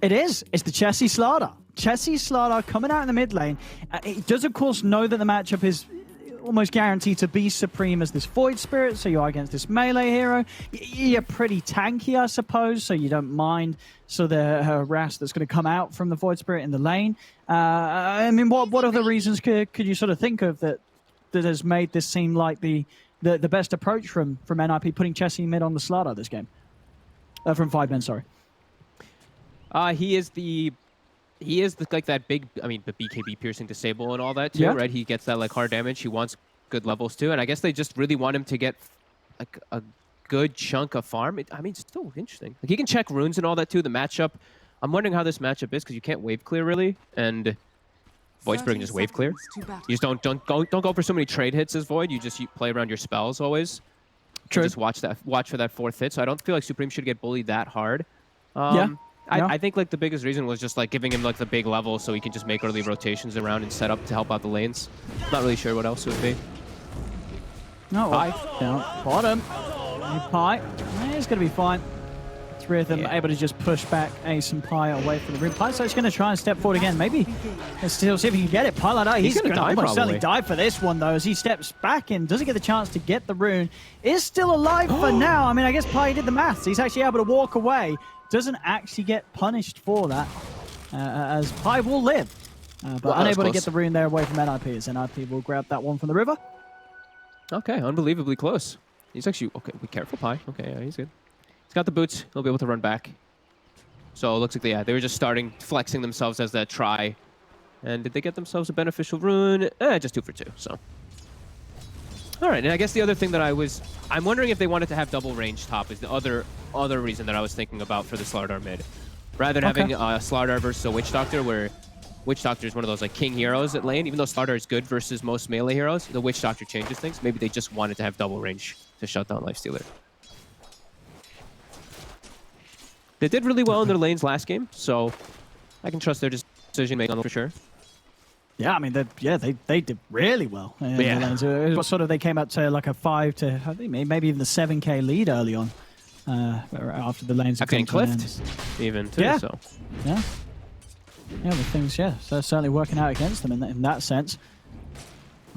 It is. It's the Chessie Slardar. Chessie Slardar coming out in the mid lane. It does, of course, know that the matchup is almost guaranteed to be Supreme as this Void Spirit, so you are against this melee hero. You're pretty tanky, I suppose, so you don't mind the harass that's going to come out from the Void Spirit in the lane. I mean, what other reasons could you sort of think of that has made this seem like the best approach from NiP, putting Chessie mid on the Slardar this game? From 5men, sorry. He is like that big, I mean, the BKB piercing disable and all that too, right? He gets that like hard damage. He wants good levels too, and I guess they just really want him to get like a good chunk of farm. I mean, it's still interesting. Like he can check runes and all that too. The matchup, I'm wondering how this matchup is because you can't wave clear really, and Void Spirit can just wave clear. You just don't go for so many trade hits as Void. You play around your spells always. True. Just watch for that 4th hit. So I don't feel like Supreme should get bullied that hard. I think like the biggest reason was just like giving him like the big level so he can just make early rotations around and set up to help out the lanes. Not really sure what else it would be. No, down bottom. Pi, it's going to be fine. 3 of them able to just push back Ace and Pi away from the room. Pie's actually going to try and step forward again. Maybe still see if he can get it. Pi like that. He's going to almost certainly die for this one though, as he steps back in. Doesn't get the chance to get the rune. Is still alive for now. I mean, I guess Pi did the maths. He's actually able to walk away. Doesn't actually get punished for that, as Pi will live. But unable to get the rune there away from NiP, as NiP will grab that one from the river. Okay, unbelievably close. He's actually, okay, be careful, Pi. Okay, yeah, he's good. He's got the boots. He'll be able to run back. So it looks like, they were just starting, flexing themselves as that try. And did they get themselves a beneficial rune? Just 2 for 2, so. All right, and I guess the other thing that I'm wondering if they wanted to have double range top is the other reason that I was thinking about for the Slardar mid. Rather than having Slardar versus a Witch Doctor, where Witch Doctor is one of those like king heroes at lane, even though Slardar is good versus most melee heroes, the Witch Doctor changes things. Maybe they just wanted to have double range to shut down Lifestealer. They did really well in their lanes last game, so I can trust their decision making on them for sure. Yeah, I mean, they did really well. It was sort of, they came up to like a 5 to, I think maybe even the 7k lead early on after the lanes. Getting clipped even too. So the things so certainly working out against them in that sense.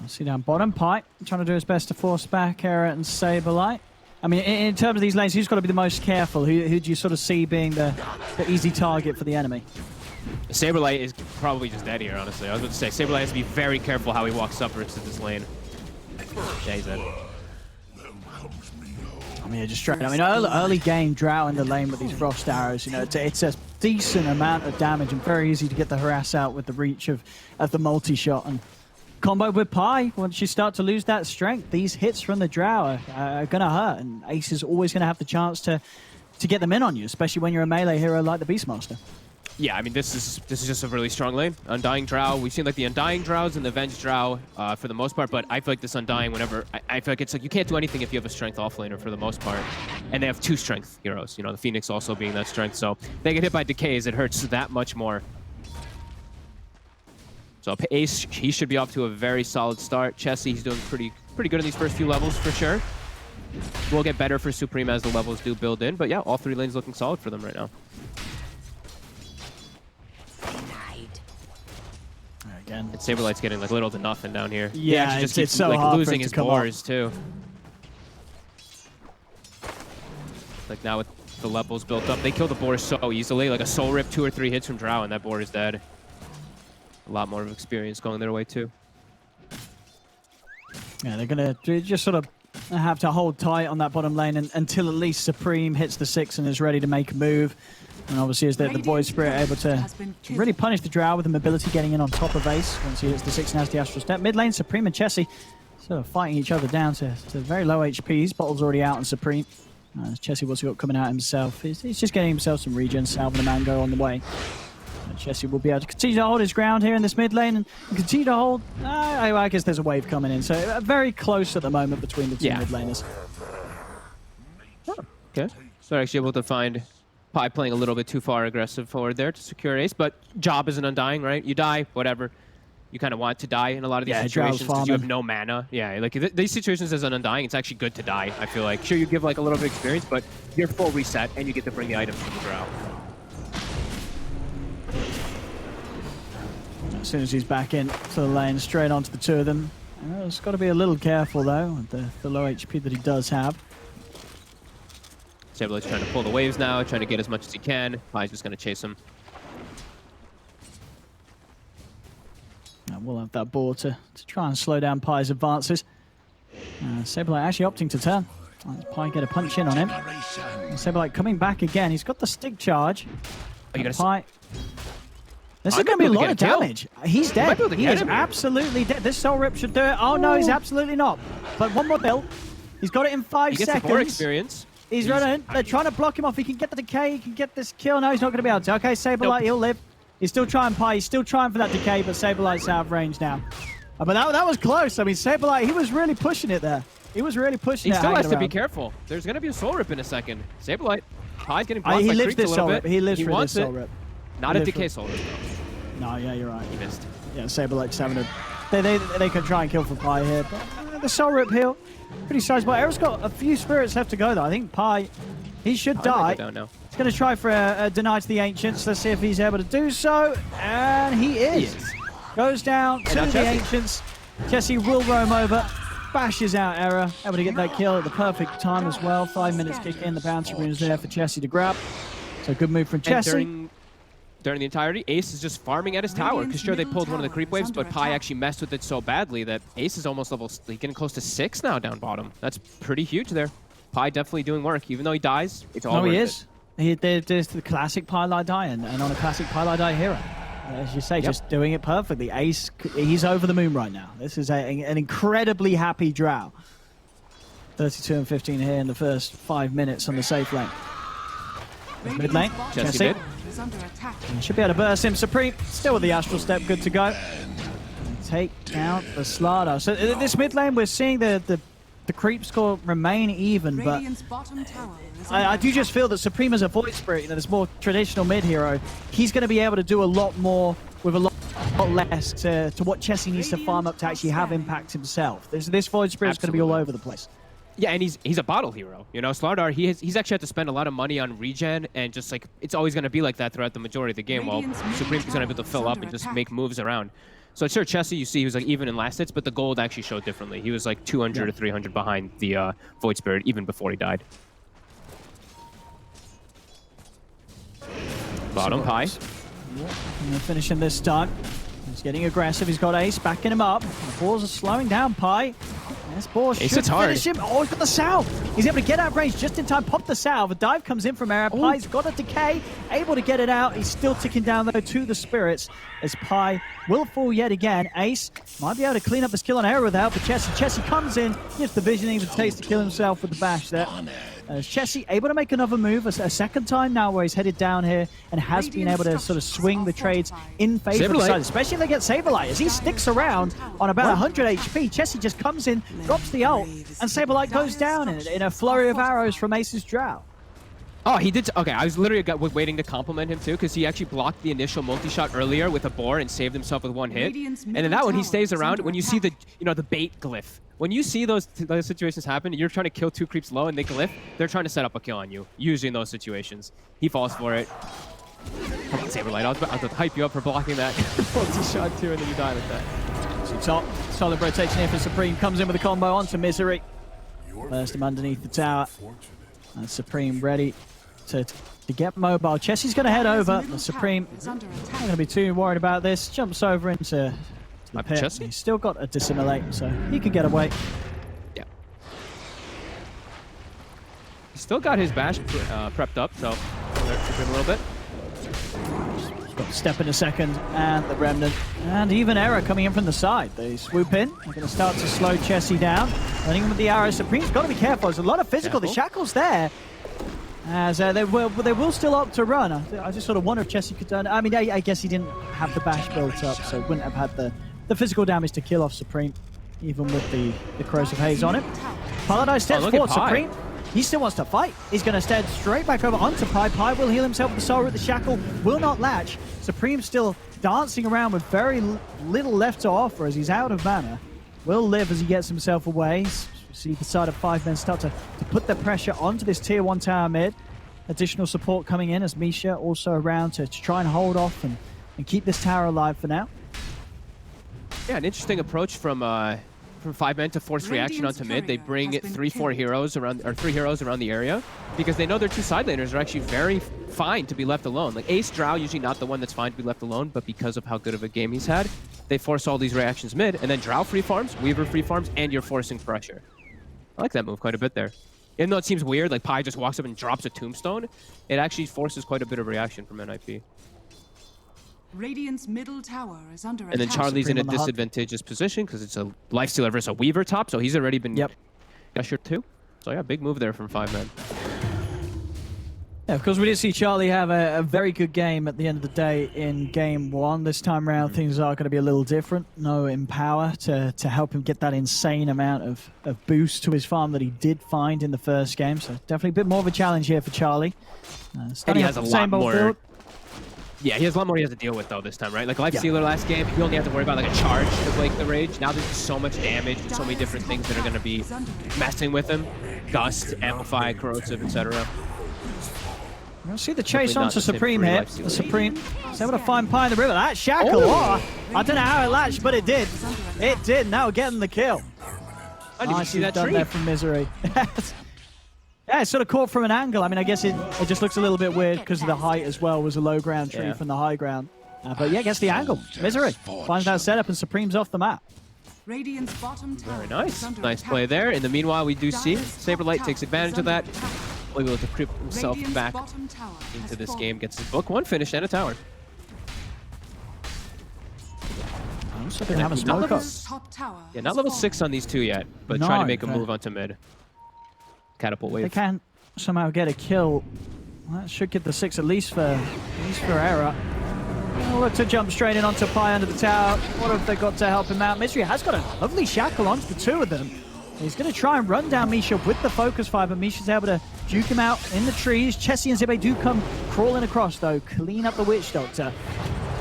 I'll see down bottom, Pi trying to do his best to force back Era and Saberlight. I mean, in terms of these lanes, who's got to be the most careful? Who do you sort of see being the easy target for the enemy? Saberlight is probably just dead here, honestly. I was about to say, Saberlight has to be very careful how he walks up into this lane. Yeah, he's dead. I mean, just straight. I mean, early game Drow in the lane with these frost arrows. You know, it's a decent amount of damage and very easy to get the harass out with the reach of the multi-shot. And combo with Pi, once you start to lose that strength, these hits from the Drow are going to hurt. And Ace is always going to have the chance to get them in on you, especially when you're a melee hero like the Beastmaster. Yeah, I mean, this is just a really strong lane. Undying Drow, we've seen like the Undying Drows and the Avenged Drow for the most part, but I feel like this Undying, whenever, I feel like it's like you can't do anything if you have a strength offlaner for the most part. And they have 2 strength heroes, you know, the Phoenix also being that strength, so they get hit by decays, it hurts that much more. So Ace, he should be off to a very solid start. Chessie, he's doing pretty good in these first few levels for sure. Will get better for Supreme as the levels do build in, but yeah, all 3 lanes looking solid for them right now. Again, and Saberlight's getting like little to nothing down here. Yeah, just it's keeps so like hard losing for it his to come boars too. Like now with the levels built up, they kill the boar so easily. Like a soul rip, 2 or 3 hits from Drow, and that boar is dead. A lot more of experience going their way too. Yeah, they're gonna just sort of have to hold tight on that bottom lane until at least Supreme hits the 6 and is ready to make a move. And obviously, as the Void Spirit able to really punish the Drow with the mobility getting in on top of Ace once he hits the 6 and has the Astral Step. Mid lane, Supreme and Chessie sort of fighting each other down to very low HPs. Bottle's already out on Supreme. Chessie what's got coming out himself. He's just getting himself some regen, salving the Mango on the way. And Chessie will be able to continue to hold his ground here in this mid lane and continue to hold. I guess there's a wave coming in, so very close at the moment between the 2 mid laners. Oh, okay, so they're actually able to find Pi playing a little bit too far aggressive forward there to secure Ace, but job is an Undying, right? You die, whatever. You kind of want to die in a lot of these situations because you have no mana. Yeah, like these situations as an Undying, it's actually good to die, I feel like. Sure, you give like a little bit of experience, but you're full reset and you get to bring the items from the Drow. as soon as he's back in to the lane, straight onto the two of them. He's got to be a little careful, though, with the low HP that he does have. Sablelight's trying to pull the waves now, trying to get as much as he can. Pie's just going to chase him. And we'll have that ball to try and slow down Pie's advances. Saberlight actually opting to turn. Let's Pie get a punch in on him. Saberlight coming back again. He's got the stick charge. Pie. This is going to be a lot of damage. He's dead. He is absolutely dead. This Soul Rip should do it. Oh no, he's absolutely not. But one more build. He's got it in 5 seconds. He gets more experience. He's running. They're trying to block him off. He can get the decay. He can get this kill. No, he's not going to be able to. Okay, Saberlight, he'll live. He's still trying Pie. He's still trying for that decay, but Saberlight's out of range now. But that was close. I mean, Saberlight, he was really pushing it there. He was really pushing it. He still has to be careful. There's going to be a Soul Rip in a second. Saberlight, Pie's getting blocked by creeps a little bit. He lives for this Soul Rip. Not a decay Soul Rip. No, yeah, you're right. He missed. Yeah, Saberlight's having a... They can try and kill for Pie here, but the Soul Rip heal, pretty sizable. Era's got a few spirits left to go, though. I think Pie, he should die. He's going to try for a deny to the Ancients. Let's see if he's able to do so. And he is. Goes down to the Ancients. Jesse will roam over. Bashes out Era. Able to get that kill at the perfect time as well. 5 minutes kick in. The bounty rune is there for Jesse to grab. So good move from Jesse. During the entirety, Ace is just farming at his tower, because sure, they pulled one of the creep waves, but Pie actually messed with it so badly that Ace is almost getting close to 6 now down bottom. That's pretty huge there. Pie definitely doing work. Even though he dies, it's all worth it. There's the classic Pie die, and on a classic Pie die hero. As you say, just doing it perfectly. Ace, he's over the moon right now. This is an incredibly happy Drow. 32 and 15 here in the first 5 minutes on the safe lane. Mid lane, Jesse. Should be able to burst him. Supreme, still with the Astral Step, good to go. Take down the Slardar. So this mid lane, we're seeing the creep score remain even, but I do just feel that Supreme as a Void Spirit, this more traditional mid hero, he's going to be able to do a lot more with a lot less to what Chessie needs to farm up to actually have impact himself. This Void Spirit is going to be all over the place. Yeah, and he's a bottle hero. You know, Slardar, he's actually had to spend a lot of money on regen, and just like, it's always going to be like that throughout the majority of the game, while Supreme's going to be able to fill up and just make moves around. So sure, Chessie, you see, he was like even in last hits, but the gold actually showed differently. He was like 200 or 300 behind the Void Spirit, even before he died. Bottom Pie. Finishing this time. He's getting aggressive. He's got Ace backing him up. The balls are slowing down Pie. This ball should finish him. Oh, he's got the salve. He's able to get out of range just in time. Pop the salve. A dive comes in from Era. Pie's got a decay. Able to get it out. He's still ticking down, though, to the spirits as Pie will fall yet again. Ace might be able to clean up his kill on Era without, but Chessie comes in, gives the vision, even takes to kill himself with the bash there. Chessie able to make another move a second time now, where he's headed down here and has been able to sort of swing the trades in favor of the side, especially if they get Saberlight. As he sticks around on about 100 HP, Chessie just comes in, drops the ult, and Saberlight goes down in a flurry of arrows from Ace's Drow. Oh, he did. Okay, I was literally waiting to compliment him too, because he actually blocked the initial multi-shot earlier with a boar and saved himself with one hit. And then that one, he stays around. When you see the bait glyph, when you see those situations happen, you're trying to kill 2 creeps low and they glyph, they're trying to set up a kill on you. Usually in those situations, he falls for it. Come on, Saberlight, I was about to hype you up for blocking that multi-shot too, and then you die like that. So solid rotation here for Supreme. Comes in with a combo onto Misery. Burst him underneath the tower. And Supreme ready to get mobile. Chessie's going to head over. The Supreme not going to be too worried about this. Jumps over into the pit. He's still got a dissimulate, so he can get away. Yeah. He's still got his bash prepped up, so Supreme a little bit. He's got to step in a second, and the Remnant, and even Era coming in from the side. They swoop in. They're going to start to slow Chessie down. Running with the arrow. Supreme's got to be careful. There's a lot of physical. The Shackle's there. As they will still opt to run. I just sort of wonder if Chessie could turn. I mean, I guess he didn't have the bash built up, so wouldn't have had the physical damage to kill off Supreme, even with the corrosive haze on him. Paladin steps forward. Supreme, he still wants to fight. He's going to step straight back over onto Pie. Pie will heal himself with the soul root. The shackle will not latch. Supreme still dancing around with very little left to offer as he's out of mana. Will live as he gets himself away. See the side of 5 men start to put the pressure onto this tier 1 tower mid. Additional support coming in as Misha also around to try and hold off and keep this tower alive for now. Yeah, an interesting approach from 5men to force reaction onto mid. They bring 3-4 heroes around, or 3 heroes around the area, because they know their 2 side laners are actually very fine to be left alone. Like Ace Drow, usually not the one that's fine to be left alone, but because of how good of a game he's had, they force all these reactions mid, and then Drow free farms, Weaver free farms, and you're forcing pressure. I like that move quite a bit there. Even though it seems weird, like Pi just walks up and drops a tombstone, it actually forces quite a bit of reaction from NiP. Radiant's middle tower is under attack. And then Charlie's in a disadvantageous position because it's a Lifestealer versus a Weaver top, so he's already been ushered too. So yeah, big move there from 5men. Yeah, of course, we did see Charlie have a very good game at the end of the day in game 1. This time around, things are going to be a little different. No Empower to help him get that insane amount of boost to his farm that he did find in the first game. So definitely a bit more of a challenge here for Charlie. And he has a lot more. Build. Yeah, he has a lot more he has to deal with though this time, right? Like Lifestealer last game, he only had to worry about like a charge to break the rage. Now there's just so much damage and so many different things that are going to be messing with him. Gust, Amplify, Corrosive, etc. We'll see the chase onto Supreme here. The Supreme is able to find Pi in the river. That shackle, I don't know how it latched, but it did. It did. Now getting the kill. I didn't see that tree. There from Misery. Yeah, it's sort of caught from an angle. I mean, I guess it just looks a little bit weird because of the height as well. Was a low ground tree from the high ground. But yeah, gets the angle. Misery finds that setup and Supreme's off the map. Radiant's bottom tower. Very nice. Nice play there. In the meanwhile, we do see Saberlight takes advantage of that. Able to creep himself back into this game. Gets his book 1 finish and a tower. Also didn't have a smoke up. Yeah, not level 6 on these 2 yet, but trying to make a move onto mid. Catapult wave. They can somehow get a kill. Well, that should get the 6 at least for Era. Oh, look to jump straight in onto Pi under the tower. What have they got to help him out? Misery has got a lovely shackle onto the 2 of them. He's going to try and run down Misha with the focus fire, but Misha's able to juke him out in the trees. Chessie and Zibe do come crawling across, though. Clean up the Witch Doctor.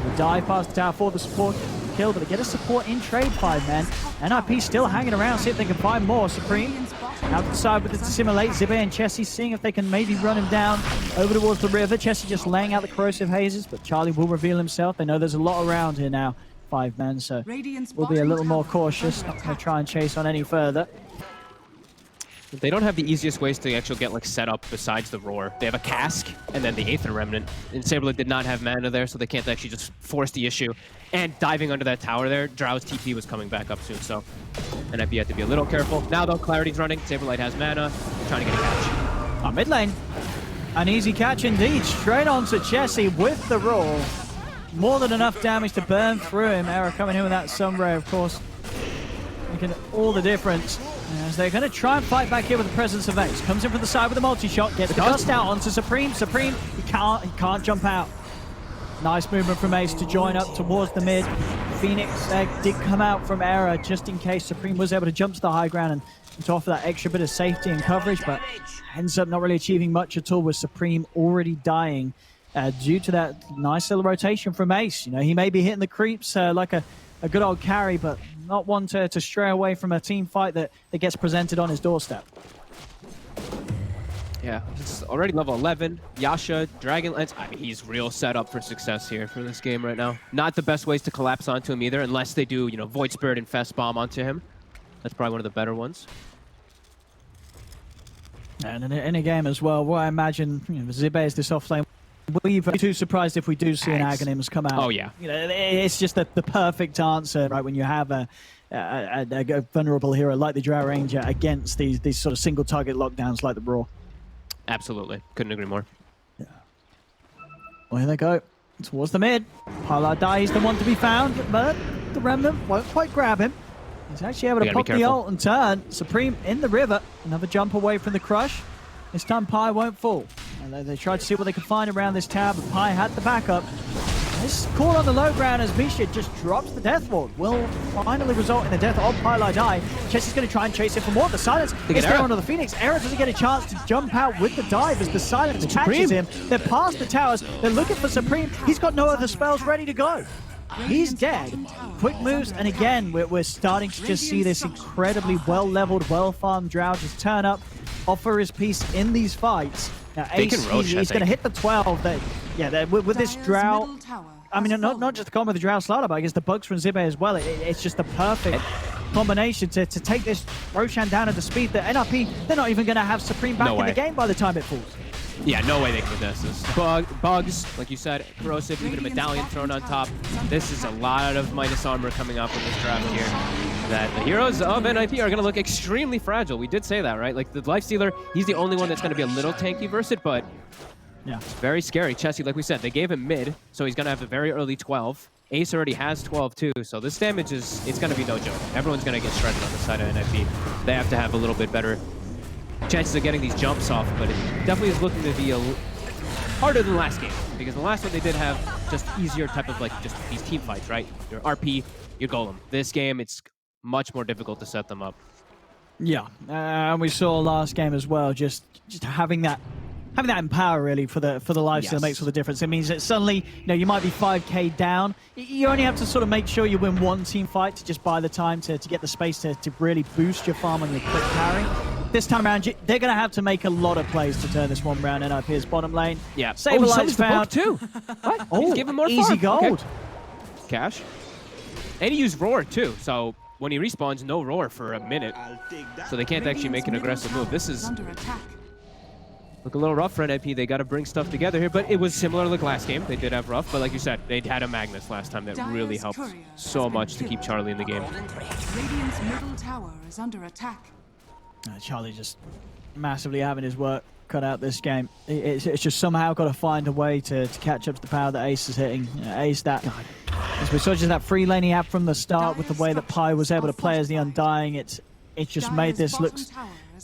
We'll dive past the tower for the support kill, but they get a support in trade, 5men. NiP still hanging around, see if they can find more. Supreme out the side with the Dissimulate. Zibe and Chessie seeing if they can maybe run him down over towards the river. Chessie just laying out the corrosive hazes, but Charlie will reveal himself. They know there's a lot around here now, 5men, so we'll be a little more cautious. Not going to try and chase on any further. They don't have the easiest ways to actually get like set up besides the roar. They have a cask and then the Aether Remnant. And Saberlight did not have mana there, so they can't actually just force the issue. And diving under that tower there, Drow's TP was coming back up soon, so NiP had to be a little careful. Now though, Clarity's running, Saberlight has mana, trying to get a catch. Mid lane, an easy catch indeed. Straight onto Chessie with the roar. More than enough damage to burn through him. Era coming in with that Sunray, of course, making all the difference. As they're going to try and fight back here with the presence of Ace. Comes in from the side with a multi-shot, gets the dust out onto Supreme. Supreme, he can't jump out. Nice movement from Ace to join up towards the mid. Phoenix did come out from Era just in case Supreme was able to jump to the high ground and to offer that extra bit of safety and coverage, but ends up not really achieving much at all with Supreme already dying due to that nice little rotation from Ace. You know, he may be hitting the creeps like a good old carry, but not one to stray away from a team fight that gets presented on his doorstep. Yeah, it's already level 11. Yasha, Dragonlance, I mean, he's real set up for success here for this game right now. Not the best ways to collapse onto him either, unless they do, you know, Void Spirit and Fest Bomb onto him. That's probably one of the better ones. And in a game as well, where I imagine, you know, Zibe is this offlane. We're too surprised if we do see an Aghanims come out. Oh, yeah. You know, it's just the perfect answer, right, when you have a vulnerable hero like the Drow Ranger against these sort of single target lockdowns like the Raw. Absolutely. Couldn't agree more. Yeah. Well, here they go. Towards the mid. Paladai, he's the one to be found, but the Remnant won't quite grab him. He's actually able to pop the ult and turn. Supreme in the river. Another jump away from the crush. This time Pi won't fall. And they tried to see what they could find around this tower, but Pi had the backup. This call on the low ground as Misha just drops the Death Ward will finally result in the death of Paladai. Chessie's going to try and chase it for more. The silence is there onto the Phoenix. Era doesn't get a chance to jump out with the dive as the silence catches him. They're past the towers. They're looking for Supreme. He's got no other spells ready to go. He's dead. Quick moves, and again, we're starting to just see this incredibly well-leveled, well-farmed Drow just turn up, offer his piece in these fights. Now, Ace, he's going to hit the 12. With this Drow I mean, not just the combo with the Drow Slider, but I guess the bugs from Zibe as well. It's just the perfect combination to take this Roshan down at the speed that NiP, they're not even going to have Supreme back in the game by the time it falls. Yeah, no way they can miss this. Bugs, like you said, corrosive, even a medallion thrown on top. This is a lot of minus armor coming up in this draft here. That the heroes of NiP are going to look extremely fragile. We did say that, right? Like the Lifestealer, he's the only one that's going to be a little tanky versus it, but yeah, it's very scary. Chessie, like we said, they gave him mid, so he's going to have a very early 12. Ace already has 12 too, so this damage it's going to be no joke. Everyone's going to get shredded on the side of NiP. They have to have a little bit better chances of getting these jumps off, but it definitely is looking to be harder than last game, because the last one they did have just easier type of like just these team fights, right? Your RP, your Golem. This game, it's much more difficult to set them up. Yeah, and we saw last game as well, just having that in power really for the lifesteal makes all the difference. It means that suddenly, you might be 5k down. You only have to sort of make sure you win one team fight to just buy the time to get the space to really boost your farm on your quick carry. This time around, they're going to have to make a lot of plays to turn this one round. NiP's bottom lane. Yeah. Saberlight's found too. What? Oh, he's giving more easy farm. gold. Okay. Cash. And he used Roar too, so when he respawns, no Roar for a minute. So they can't actually make an aggressive move. This is look a little rough for NiP. They got to bring stuff together here, but it was similar like last game. They did have rough, but like you said, they had a Magnus last time that really helped so much to keep Charlie in the game. Radiant's middle tower is under attack. Charlie just massively having his work cut out this game. It's just somehow got to find a way to catch up to the power that Ace is hitting. Ace, as we saw, just that free lane he had from the start with the way that Pi was able to play as the Undying. It just made this look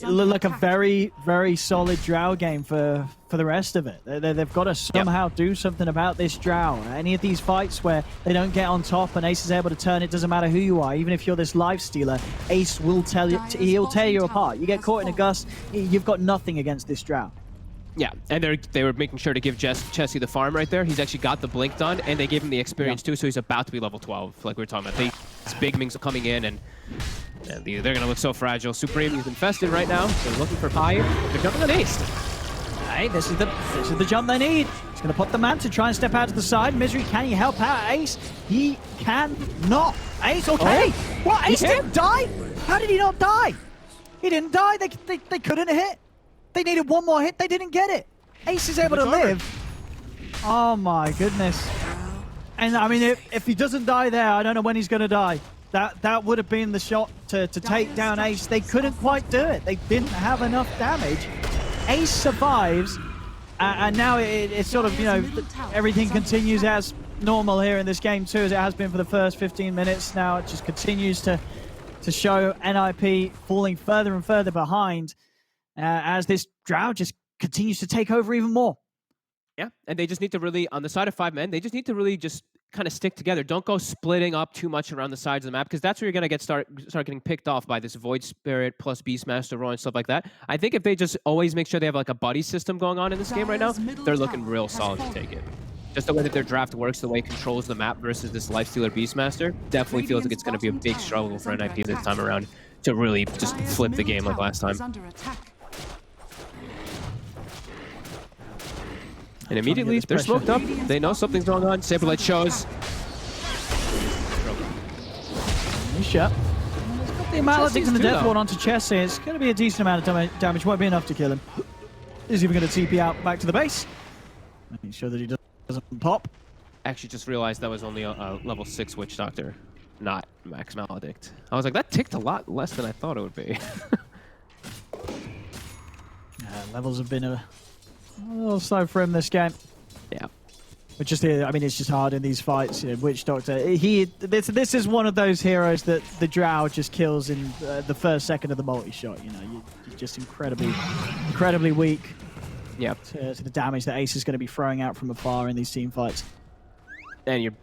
like a very, very solid Drow game for the rest of it. They've got to somehow do something about this Drow. Any of these fights where they don't get on top and Ace is able to turn, it doesn't matter who you are. Even if you're this Lifestealer, Ace will he'll tear you apart. You get caught in a gust, you've got nothing against this Drow. Yeah, and they were making sure to give Chessie the farm right there. He's actually got the blink done, and they gave him the experience too, so he's about to be level 12, like we were talking about. These big mings are coming in, and they're going to look so fragile. Supreme, he's infested right now. They're looking for Pi. They're jumping on Ace. Hey, this is the jump they need. He's going to put the man to try and step out to the side. Misery, can he help out Ace? He cannot. Ace, okay. Oh, what? Ace didn't die? How did he not die? He didn't die. They couldn't hit. They needed one more hit. They didn't get it. Ace is able to live. Oh my goodness. And I mean, if he doesn't die there, I don't know when he's going to die. That would have been the shot to take down Ace. They couldn't quite do it. They didn't have enough damage. Ace survives, and now it's sort of, everything continues as normal here in this game too, as it has been for the first 15 minutes. Now it just continues to show NiP falling further and further behind as this Drow just continues to take over even more. Yeah, and they just need to really, on the side of 5 men, they just need to really just kind of stick together. Don't go splitting up too much around the sides of the map, because that's where you're going to start getting picked off by this Void Spirit plus Beastmaster Roar and stuff like that. I think if they just always make sure they have like a buddy system going on in this game right now, they're looking real solid to take it. Just the way that their draft works, the way it controls the map versus this Lifestealer Beastmaster, definitely feels like it's going to be a big struggle for NiP this time around to really just flip the game like last time. And immediately, they're smoked up. They know something's going on. Saberlight shows. Nice shot. He's got the Maledict and the Death Ward onto Chessie. It's going to be a decent amount of damage. Won't be enough to kill him. He's even going to TP out back to the base. Making sure that he doesn't pop. Actually, just realized that was only a level 6 Witch Doctor, not Max Maledict. I was like, that ticked a lot less than I thought it would be. Levels have been a little slow for him this game. Yeah. But just, I mean, it's just hard in these fights. Witch Doctor, this is one of those heroes that the Drow just kills in the first second of the multi-shot. You're just incredibly weak. Yeah. To the damage that Ace is going to be throwing out from afar in these team fights. And you're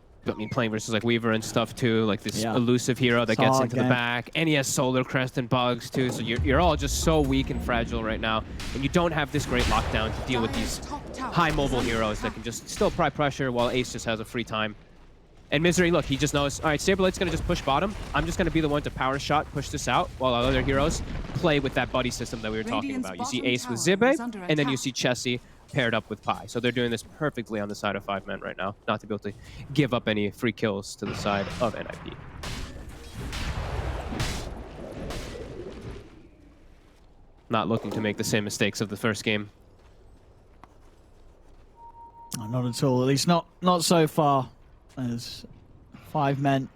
playing versus like Weaver and stuff too, like this elusive hero that gets into the back, and he has Solar Crest and bugs too, so you're all just so weak and fragile right now, and you don't have this great lockdown to deal with these high mobile heroes that can just still apply pressure while Ace just has a free time. And Misery, look, he just knows, all right, Saberlight's going to just push bottom. I'm just going to be the one to power shot, push this out, while our other heroes play with that buddy system that we were talking about. You see Ace with Zibe, and then you see Chessie paired up with Pi. So they're doing this perfectly on the side of 5 men right now, not to be able to give up any free kills to the side of NiP. Not looking to make the same mistakes of the first game. Not at all, at least not so far. As 5 men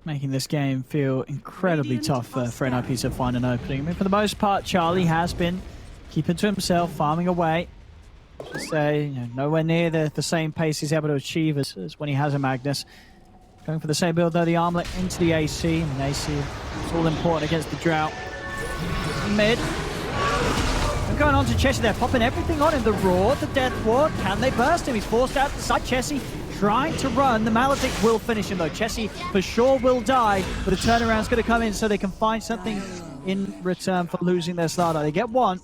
making this game feel incredibly tough for NiP to find an opening. I mean, for the most part, Charlie has been keeping to himself, farming away. To say, you know, nowhere near the same pace he's able to achieve as when he has a Magnus. Going for the same build though, the armlet into the AC. And AC is all important against the drought. Mid. And going on to Chessie, they're popping everything on him. The Roar, the Death Ward, can they burst him? He's forced out the side. Chessie trying to run. The Maledict will finish him though. Chessie for sure will die, but a turnaround's going to come in so they can find something in return for losing their starter. They get one.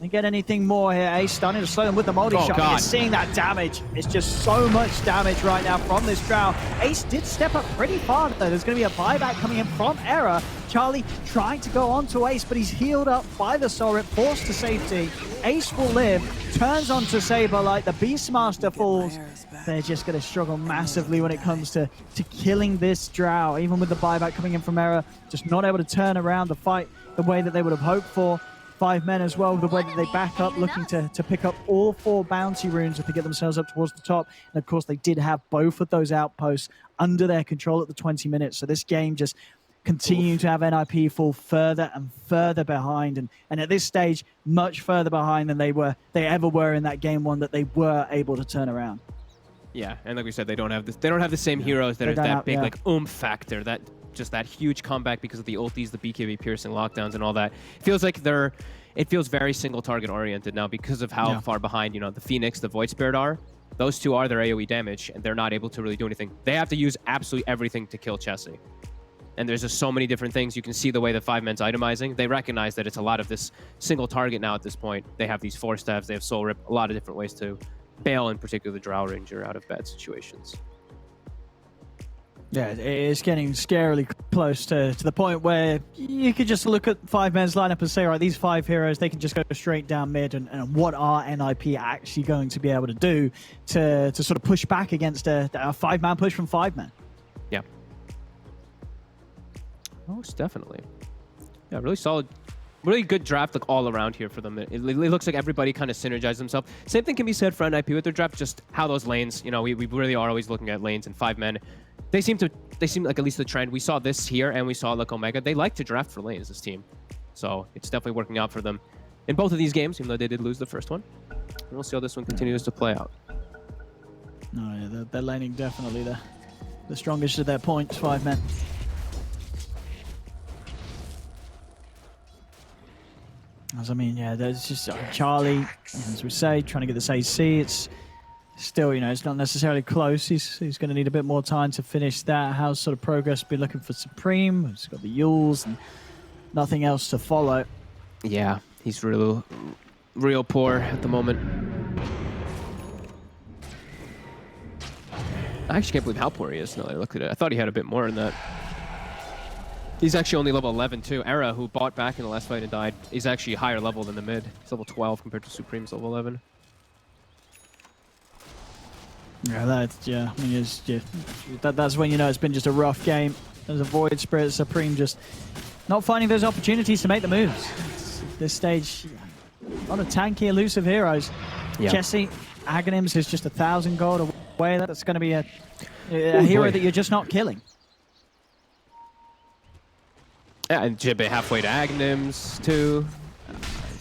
They get anything more here. Ace starting to slow them with the moldy shot. You're seeing that damage. It's just so much damage right now from this Drow. Ace did step up pretty far though. There's going to be a buyback coming in from Error. Charlie trying to go on to Ace, but he's healed up by the Soul Rip, forced to safety. Ace will live, turns onto Saber like the Beastmaster falls. They're just going to struggle massively when it comes to killing this Drow. Even with the buyback coming in from Error, just not able to turn around the fight the way that they would have hoped for. 5 men as well, the way that they back up, looking to pick up all 4 bounty runes to get themselves up towards the top. And of course, they did have both of those outposts under their control at the 20 minutes. So this game just continuing to have NiP fall further and further behind. And at this stage, much further behind than they ever were in that game one that they were able to turn around. Yeah, and like we said, they don't have the same heroes that are that big like oomph factor, that huge comeback because of the ultis, the BKB piercing lockdowns and all that. It feels very single target oriented now because of how far behind, you know, the Phoenix, the Void Spirit are. Those two are their AoE damage, and they're not able to really do anything. They have to use absolutely everything to kill Chessie. And there's just so many different things. You can see the way the 5 men's itemizing. They recognize that it's a lot of this single target now at this point. They have these 4 staffs, they have Soul Rip, a lot of different ways to bail, in particular the Drow Ranger, out of bad situations. Yeah, it's getting scarily close to the point where you could just look at 5 men's lineup and say, right, these 5 heroes, they can just go straight down mid, and what are NiP actually going to be able to do to sort of push back against a 5-man push from 5 men? Yeah. Most definitely. Yeah, really solid. Really good draft like all around here for them. It looks like everybody kind of synergized themselves. Same thing can be said for NiP with their draft, just how those lanes, you know, we really are always looking at lanes and 5 men. They seem like at least the trend. We saw this here and we saw like Omega. They like to draft for lanes, this team. So it's definitely working out for them in both of these games, even though they did lose the first one. And we'll see how this one continues to play out. No, yeah, they're laning definitely the strongest of their points, 5 men. As I mean, yeah, there's just Charlie, as we say, trying to get this AC. It's still, you know, it's not necessarily close. He's going to need a bit more time to finish that. How's sort of progress been looking for Supreme? He's got the Yules and nothing else to follow. Yeah, he's real poor at the moment. I actually can't believe how poor he is now that I look at it. I thought he had a bit more than that. He's actually only level 11 too. Era, who bought back in the last fight and died, is actually a higher level than the mid. He's level 12 compared to Supreme's level 11. Yeah, I mean, that's when you know it's been just a rough game. There's a Void Spirit, Supreme just not finding those opportunities to make the moves. At this stage, a lot of tanky, elusive heroes. Yeah. Chessie, Aghanims is just 1,000 gold away. That's going to be a hero that you're just not killing. Yeah, and Jibbe halfway to Aghanims too.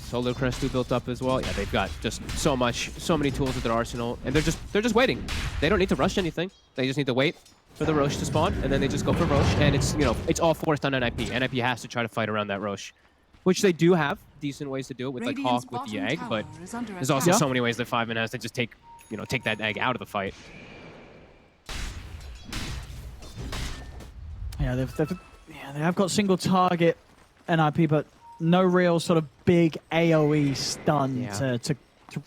Solar Crest who built up as well. Yeah, they've got just so many tools at their arsenal, and they're just waiting. They don't need to rush anything. They just need to wait for the Rosh to spawn, and then they just go for Rosh, and it's, you know, it's all forced on NiP. NiP has to try to fight around that Rosh, which they do have decent ways to do it with like Hawk with the egg, but there's also so many ways that 5 men has to just take that egg out of the fight. Yeah, they have got single target NiP, but no real sort of big AoE stun to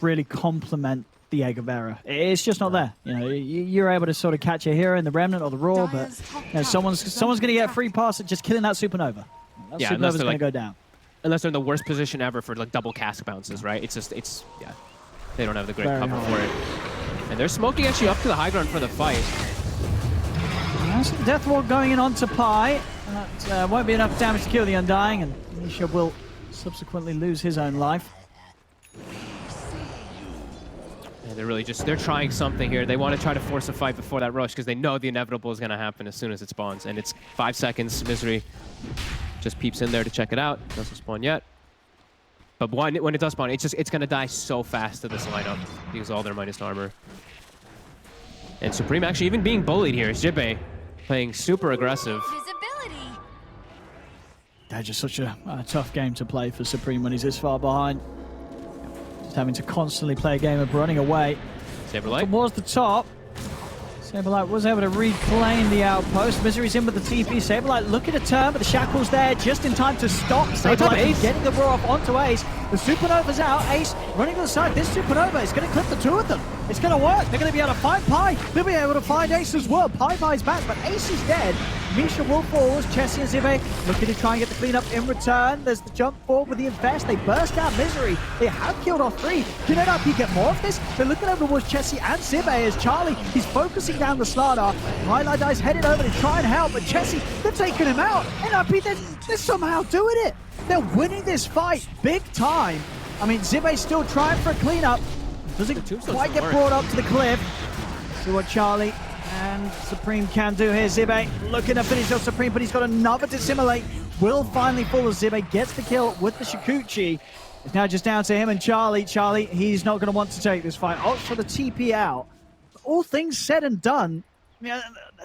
really complement the Egg of Error. It's just not there. You know, you're able to sort of catch a hero in the Remnant or the Roar, but you know, someone's going to get a free pass at just killing that Supernova. That Supernova's going to go down. Unless they're in the worst position ever for like double cask bounces, right? It's They don't have the great Very cover hard. for it. And they're smoking actually up to the high ground for the fight. That's a death ward going in onto Pi. That won't be enough damage to kill the Undying, and Misha will subsequently lose his own life. And they're trying something here. They want to try to force a fight before that rush because they know the inevitable is going to happen as soon as it spawns. And it's 5 seconds. Misery just peeps in there to check it out. Doesn't spawn yet. But when it does spawn, it's going to die so fast to this lineup because all their minus armor. And Supreme actually even being bullied here. Jibe playing super aggressive. Visibility. That's just such a tough game to play for Supreme when he's this far behind. Just having to constantly play a game of running away. Saberlight. Towards the top. Saberlight was able to reclaim the outpost. Misery's in with the TP. Saberlight looking to turn, but the Shackle's there just in time to stop Saberlight from getting the roar off onto Ace. The Supernova's out. Ace running to the side. This Supernova is going to clip the two of them. It's going to work. They're going to be able to find Pi. They'll be able to find Ace as well. Pi's back, but Ace is dead. Misha will fall as Chessie and Zibe looking to try and get the cleanup in return. There's the jump forward with the Infest. They burst out Misery. They have killed off 3. Can NiP get more of this? They're looking over towards Chessie and Zibe as Charlie, he's focusing down the Slardar. Highlight Dice headed over to try and help, but Chessie, they're taking him out. NiP, they're somehow doing it. They're winning this fight big time. I mean, Zibe's still trying for a cleanup. Doesn't quite get brought up to the cliff. See what Charlie and Supreme can do here. Zibe looking to finish off Supreme, but he's got another Dissimulate. Will finally fall as Zibe gets the kill with the Shikuchi. It's now just down to him and Charlie. Charlie, he's not going to want to take this fight. Opts for the TP out. All things said and done,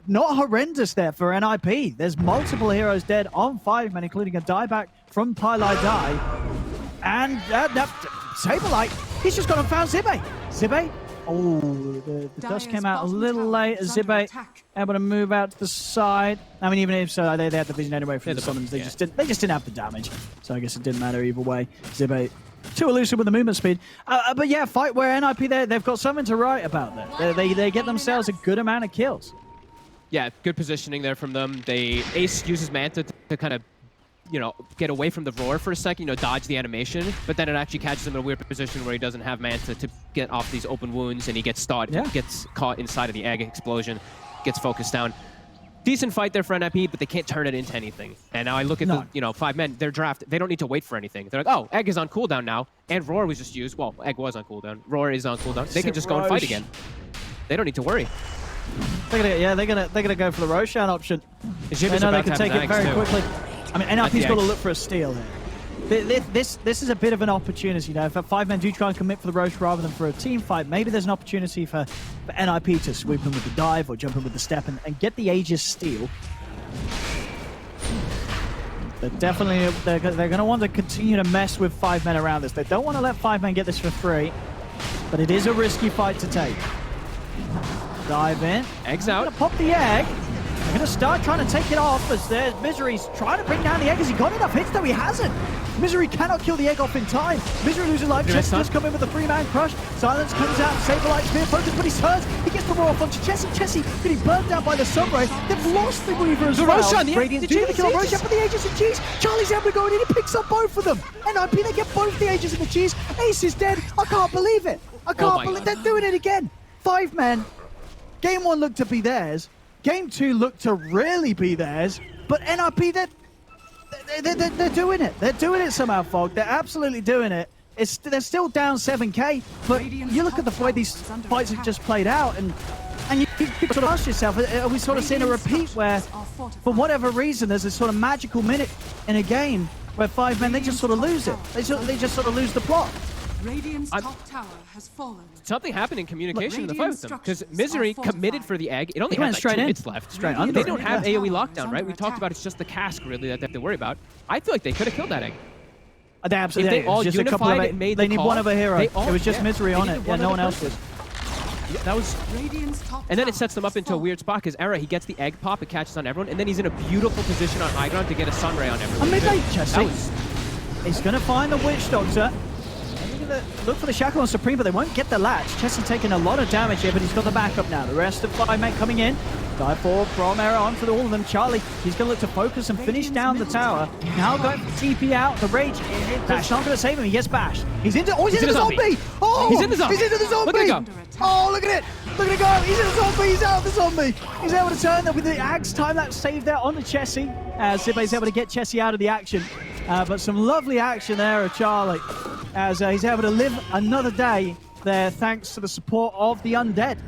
not horrendous there for NiP. There's multiple heroes dead on 5 men, including a dieback from Pylai Die. And Saberlight, he's just gone and found Zibe. Zibe, oh, the dust came out a little late as Zibe able to move out to the side. I mean, even if so, they had the vision anyway from the summons. They just didn't have the damage. So I guess it didn't matter either way. Zibe too elusive with the movement speed. But yeah, fight where NiP they've got something to write about there. They get themselves a good amount of kills. Yeah, good positioning there from them. Ace uses Manta to kind of, get away from the roar for a second, dodge the animation, but then it actually catches him in a weird position where he doesn't have Manta to get off these open wounds, and he gets gets caught inside of the egg explosion, gets focused down. Decent fight there for NiP, but they can't turn it into anything. And now I look at the 5 men, their draft, they don't need to wait for anything. They're like, oh, egg is on cooldown now, and roar was just used. Well, egg was on cooldown. Roar is on cooldown. They can just go and fight again. They don't need to worry. They're gonna go for the Roshan option. They know they can take it very quickly. I mean, NiP's got to look for a steal here. This is a bit of an opportunity, if 5 men do try and commit for the Roche rather than for a team fight, maybe there's an opportunity for NiP to swoop in with the dive or jump in with the step and get the Aegis steal. They're going to want to continue to mess with 5 men around this. They don't want to let 5 men get this for free, but it is a risky fight to take. Dive in. Egg's out. Gonna pop the egg. They're going to start trying to take it off as there's Misery's trying to bring down the egg. Has he got enough hits? No, he hasn't. Misery cannot kill the egg off in time. Misery loses life. Chessie does come in with a 3-man crush. Silence comes out. Saberlight spear focus, but he turns. He gets the roar off onto Chessie getting burned down by the Sunray. They've lost the Weaver as well. Roshan, Radiant do the kill on Roshan for the Aegis and Cheese. Charlie's able to go in and he picks up both of them. NiP, they get both the Aegis and the Cheese. Ace is dead. I can't believe it. I can't believe they're doing it again. 5 men. Game 1 looked to be theirs. Game 2 looked to really be theirs. But NiP, they're doing it. They're doing it somehow, Fog. They're absolutely doing it. They're still down 7k, but you look at the way these fights have just played out, and you sort of ask yourself, are we sort of seeing a repeat where, for whatever reason, there's a sort of magical minute in a game where 5 men, they just sort of lose it. They just sort of lose the plot. Radiant's top tower has fallen. Something happened in communication in the fight with them, because Misery committed for the egg. It only went had like straight 2 in. hits left. Straight under. They don't have AoE lockdown, right? We talked about it's just the cask, really, that they have to worry about. I feel like they could have killed that egg. They absolutely If they all just unified and made the They need call, one other hero. It was just yeah, Misery on it. Yeah, no one else was. Yeah, that was... And then it sets them up into a weird spot, because Era, he gets the egg pop, it catches on everyone, and then he's in a beautiful position on high ground to get a sunray on everyone. A mid-lane Chessie. He's going to find the Witch Doctor. Look for the Shackle on Supreme, but they won't get the latch. Chessie taking a lot of damage here, but he's got the backup now. The rest of 5 men coming in. Dive forward from Era onto all of them. Charlie, he's going to look to focus and finish down the tower. Now going for TP out. The Rage, Bash not going to save him. He gets bashed. He's into, oh, he's into the zombie. Oh, he's in the zombie. He's into the zombie. Look at him go. Oh, look at it. Look at it go. He's in the zombie. He's out of the zombie. He's able to turn there with the Axe time that saved there onto Chessie. Zibe's able to get Chessie out of the action. But some lovely action there of Charlie as he's able to live another day there thanks to the support of the Undead.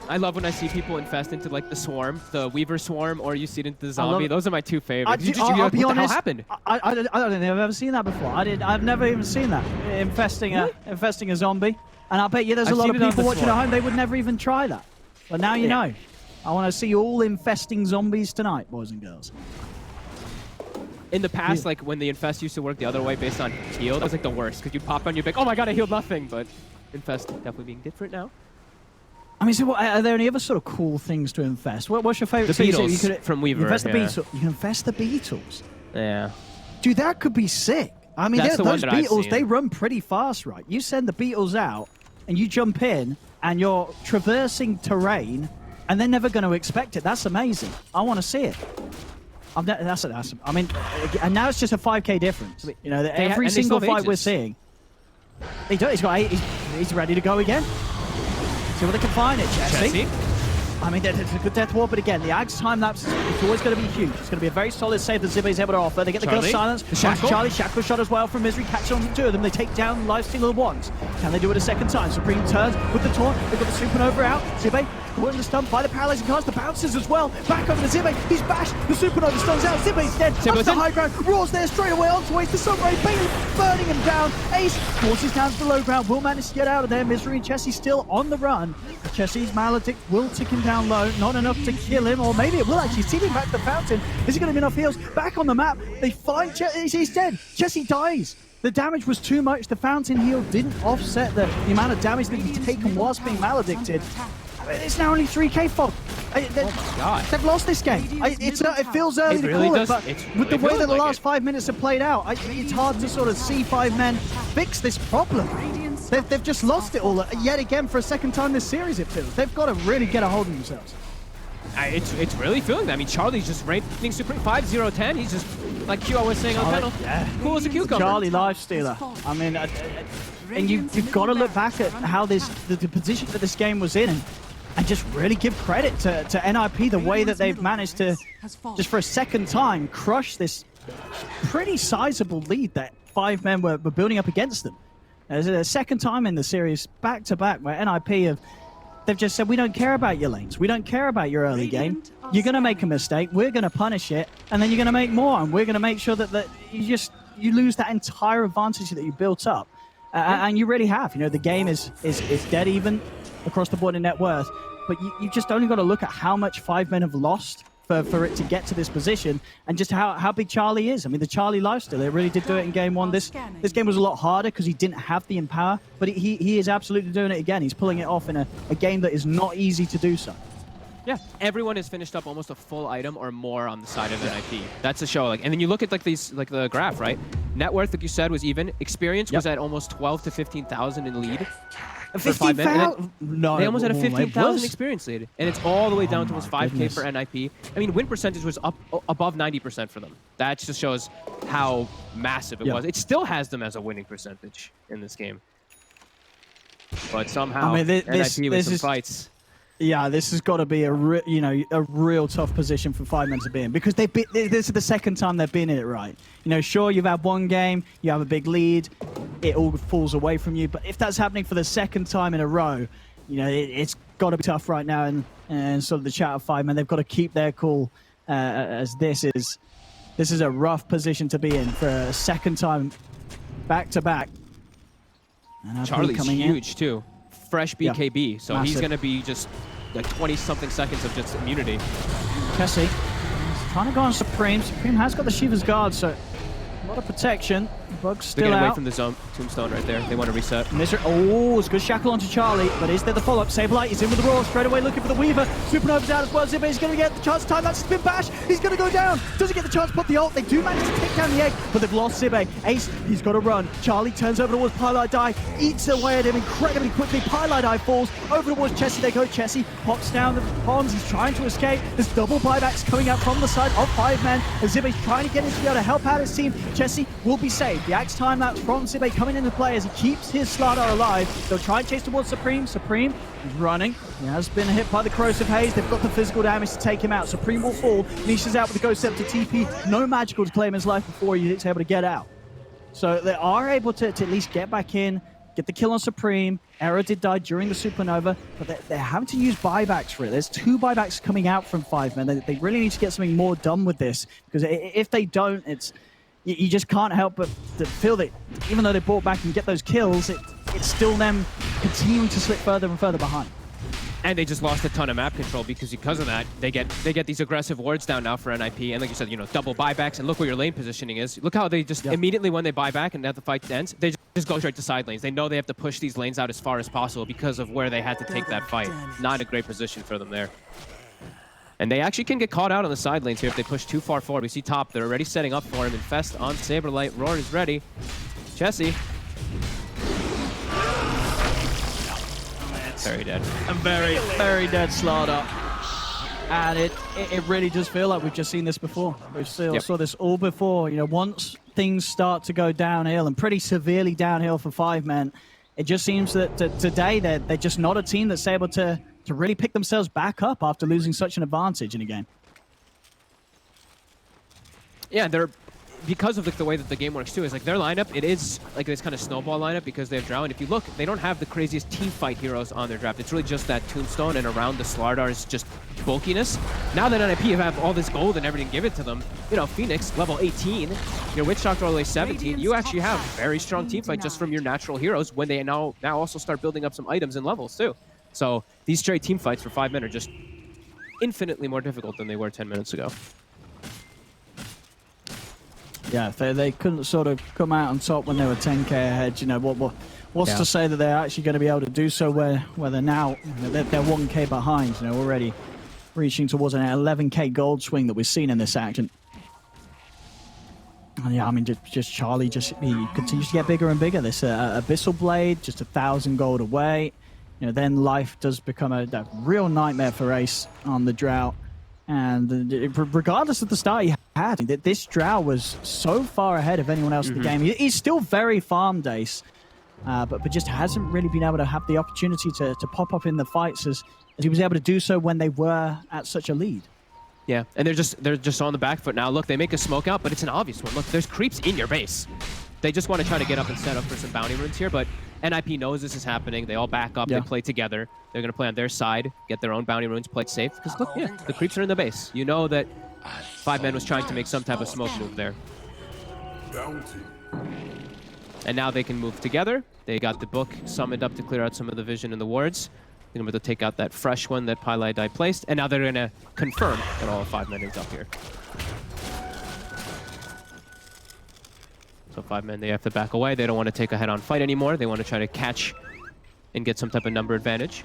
I love when I see people infest into like the swarm, the Weaver swarm, or you see it into the zombie. Those are my two favorites. I'll be honest, what the hell happened? I don't think I've ever seen that before. I've never even seen that, infesting a zombie. And I bet you there's a lot of people watching at home, they would never even try that. But now you know. I want to see you all infesting zombies tonight, boys and girls. In the past, like when the infest used to work the other way based on heal, that was like the worst. Because you'd pop on, you'd be like, oh my god, I healed nothing. But infest definitely being different now. I mean, so are there any other sort of cool things to infest? What's your favorite? The Beetles from Weaver. Infest the Beetles. You can infest the Beetles. Yeah. Dude, that could be sick. I mean, those Beetles, they run pretty fast, right? You send the Beetles out, and you jump in, and you're traversing terrain, and they're never going to expect it. That's amazing. I want to see it. I mean, and now it's just a 5k difference. You know, every single fight we're seeing. He's ready to go again. See what they can find it, Chessie. I mean, it's a good death ward, but again, the Axe time lapse is always going to be huge. It's going to be a very solid save that Zibe is able to offer. They get the kill silence. Charlie, Shackle shot as well from Misery. Catch on two of them. They take down Lifestealer once. Can they do it a second time? Supreme turns with the taunt. They've got the Supernova out. Zibe caught in the stun by the paralyzing cards. The bounces as well. Back over to Zibe. He's bashed. The Supernova stuns out. Zibe's dead. Up to the high ground. Roars there straight away onto Ace. The Sunray. Bailey burning him down. Ace forces down to the low ground. Will manage to get out of there. Misery and Chessie still on the run. Chessie's Maledict will tick him down low. Not enough to kill him, or maybe it will actually see him back to the fountain. Is he going to be enough heals? Back on the map. They find he's dead. Chessie dies. The damage was too much. The fountain heal didn't offset the amount of damage that he'd taken whilst being maledicted. It's now only 3k fog. They've lost this game. It feels early to call it, but with the way that the last 5 minutes have played out, it's hard to sort of see 5 men fix this problem. They've just lost it all yet again for a second time this series, it feels. They've got to really get a hold of themselves. It's really feeling that. I mean, Charlie's just rating Supreme 5-0-10. He's just, like Q was saying on the panel, cool as a cucumber. Charlie Lifestealer. I mean, and you've got to look back at how the position that this game was in and just really give credit to NiP, the way that they've managed to, just for a second time, crush this pretty sizable lead that 5 men were building up against them. There's a second time in the series, back-to-back, where NiP they've just said, we don't care about your lanes. We don't care about your early game. You're going to make a mistake. We're going to punish it. And then you're going to make more. And we're going to make sure that you lose that entire advantage that you built up. And you really have. You know, the game is dead even across the board in net worth. But you just only got to look at how much 5 men have lost for it to get to this position, and just how big Charlie is. I mean, the Charlie lifestyle, it really did do it in game 1. This game was a lot harder because he didn't have the empower, but he is absolutely doing it again. He's pulling it off in a game that is not easy to do so. Yeah, everyone has finished up almost a full item or more on the side of NiP. That's a show. And then you look at the graph, right? Net worth, like you said, was even. Experience was at almost 12 to 15,000 in lead. 15,000? No, they almost had a 15,000 experience lead, and it's all the way down to almost 5k for NiP. I mean, win percentage was up above 90% for them. That just shows how massive it was. It still has them as a winning percentage in this game, but somehow NiP with some fights. Yeah, this has got to be a real tough position for 5 men to be in, because this is the second time they've been in it, right? You know, sure, you've had one game, you have a big lead, it all falls away from you, but if that's happening for the second time in a row, you know, it's got to be tough right now. And sort of the chat of 5 men, they've got to keep their cool, as this is a rough position to be in for a second time back to back. And Charlie's coming huge too. Fresh BKB, so massive. He's going to be just like 20-something seconds of just immunity. Chessie trying to go on Supreme. Supreme has got the Shiva's Guard, so a lot of protection. Bug's They're still getting away out. from the zone tombstone right there. They want to reset. Oh, it's good shackle onto Charlie, but is there the follow-up? Sableye is in with the Roar, straight away looking for the Weaver. Supernova's out as well. Zibe is going to get the chance to time that spin bash. He's going to go down. Doesn't get the chance to put the ult. They do manage to take down the egg, but they've lost Zibe. Ace, he's got to run. Charlie turns over towards Pylite Die, eats away at him incredibly quickly. Pylite Die falls over towards Chessie. They go. Chessie pops down the ponds. He's trying to escape. There's double buybacks coming out from the side of 5 men. And Zibe's trying to get in to be able to help out his team. Chessie will be saved. The axe time lapse from Zibe coming into play as he keeps his Slardar alive. They'll try and chase towards Supreme. Supreme is running. He has been hit by the Corrosive Haze. They've got the physical damage to take him out. Supreme will fall. Nisha's out with the Ghost Scepter TP. No magical to claim his life before he's able to get out. So they are able to at least get back in, get the kill on Supreme. Era did die during the Supernova, but they're having to use buybacks for it. There's 2 buybacks coming out from 5 men. They really need to get something more done with this, because if they don't, you just can't help but to feel that even though they brought back and get those kills, it's still them continuing to slip further and further behind. And they just lost a ton of map control because of that, they get these aggressive wards down now for NiP. And like you said, you know, double buybacks. And look where your lane positioning is. Look how they just immediately when they buy back and have the fight ends, they just go straight to side lanes. They know they have to push these lanes out as far as possible because of where they had to take that fight. Not a great position for them there. And they actually can get caught out on the side lanes here if they push too far forward. We see top, they're already setting up for him. Infest on Saberlight. Roar is ready. Chessie. Very dead. And very, very dead Slardar. And it really does feel like we've just seen this before. We've saw this all before. You know, once things start to go downhill, and pretty severely downhill for 5 men, it just seems that today they're just not a team that's able to really pick themselves back up after losing such an advantage in a game. Yeah, they're because of the way that the game works too. Is like their lineup, it is like this kind of snowball lineup because they have Drow. And if you look, they don't have the craziest team fight heroes on their draft. It's really just that Tombstone and around the Slardar's just bulkiness. Now that NiP have all this gold and everything give it to them, you know, Phoenix level 18, your Witch Doctor all the way 17, you actually have very strong team fight just from your natural heroes when they now also start building up some items and levels too. So these straight team fights for 5 men are just infinitely more difficult than they were 10 minutes ago. Yeah, if they couldn't sort of come out on top when they were 10k ahead, you know, what's to say that they're actually going to be able to do so where they're now, you know, they're 1k behind, you know, already reaching towards an 11k gold swing that we've seen in this action. And yeah, I mean, just Charlie, he continues to get bigger and bigger. This Abyssal Blade, just 1,000 gold away. You know, then life does become a real nightmare for Ace on the Drought. And regardless of the start he had, this Drow was so far ahead of anyone else in the game. He's still very farmed, Ace, but just hasn't really been able to have the opportunity to pop up in the fights as he was able to do so when they were at such a lead. Yeah, and they're just on the back foot now. Look, they make a smoke out, but it's an obvious one. Look, there's creeps in your base. They just want to try to get up and set up for some bounty runes here, but NiP knows this is happening. They all back up. They play together. They're going to play on their side, get their own bounty runes, play it safe. Because look, yeah, the creeps are in the base. You know that 5 men was trying to make some type of smoke move there. And now they can move together. They got the book summoned up to clear out some of the vision in the wards. They're able to take out that fresh one that Pylite Die placed. And now they're going to confirm that all 5 men is up here. So 5 men, they have to back away. They don't want to take a head-on fight anymore. They want to try to catch and get some type of number advantage.